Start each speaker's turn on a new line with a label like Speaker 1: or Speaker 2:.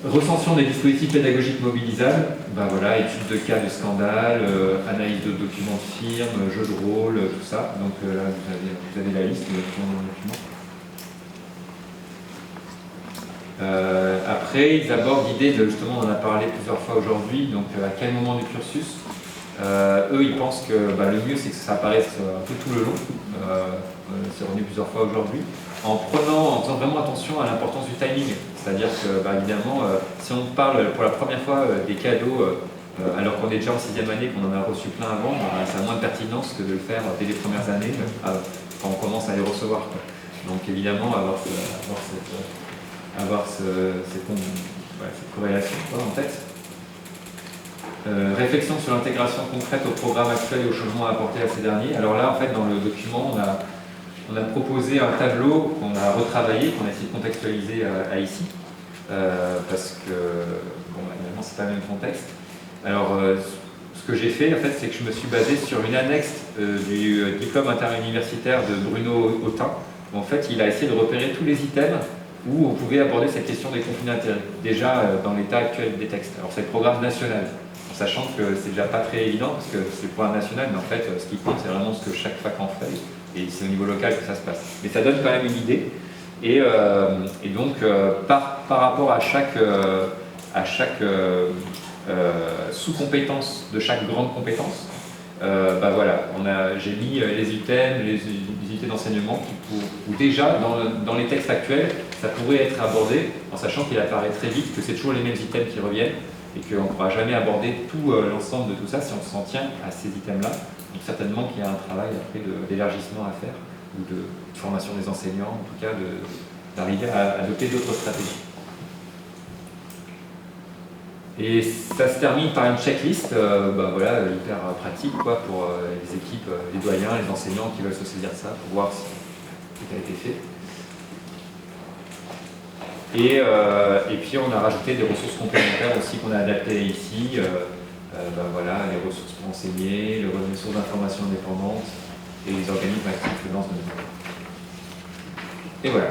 Speaker 1: Recension des dispositifs pédagogiques mobilisables, ben voilà, études de cas de scandale, analyse de documents de firme, jeux de rôle, tout ça. Donc là, vous avez la liste de documents. Après, ils abordent l'idée de, justement, on en a parlé plusieurs fois aujourd'hui, donc à quel moment du cursus, eux, ils pensent que le mieux, c'est que ça apparaisse un peu tout le long, c'est revenu plusieurs fois aujourd'hui, en faisant vraiment attention à l'importance du timing. C'est-à-dire que, évidemment, si on parle pour la première fois des cadeaux, alors qu'on est déjà en 6e année, qu'on en a reçu plein avant, ça a moins de pertinence que de le faire dès les premières années, quand on commence à les recevoir, quoi. Donc évidemment, avoir cette corrélation en tête. Réflexion sur l'intégration concrète au programme actuel et aux changements à apporter à ces derniers. Alors là, en fait, dans le document, on a proposé un tableau qu'on a retravaillé, qu'on a essayé de contextualiser à ici, parce que, évidemment, c'est pas le même contexte. Alors, ce que j'ai fait, en fait, c'est que je me suis basé sur une annexe du diplôme interuniversitaire de Bruno Autain, où en fait, il a essayé de repérer tous les items où on pouvait aborder cette question des conflits d'intérêts, déjà dans l'état actuel des textes. Alors, c'est le programme national, en sachant que c'est déjà pas très évident, parce que c'est le programme national, mais en fait, ce qui compte, c'est vraiment ce que chaque fac en fait, et c'est au niveau local que ça se passe. Mais ça donne quand même une idée, et donc, par rapport à chaque sous-compétence de chaque grande compétence, voilà, j'ai mis les items, les unités d'enseignement où déjà, dans les textes actuels, ça pourrait être abordé, en sachant qu'il apparaît très vite que c'est toujours les mêmes items qui reviennent, et qu'on ne pourra jamais aborder tout l'ensemble de tout ça si on s'en tient à ces items-là. Donc certainement qu'il y a un travail après d'élargissement à faire, ou de formation des enseignants, en tout cas d'arriver à adopter d'autres stratégies. Et ça se termine par une checklist, voilà, hyper pratique quoi, pour les équipes, les doyens, les enseignants qui veulent se saisir de ça pour voir si tout a été fait. Et puis on a rajouté des ressources complémentaires aussi qu'on a adaptées ici. Voilà, les ressources pour enseigner, les ressources d'information indépendantes et les organismes actifs dans ce domaine. Et voilà.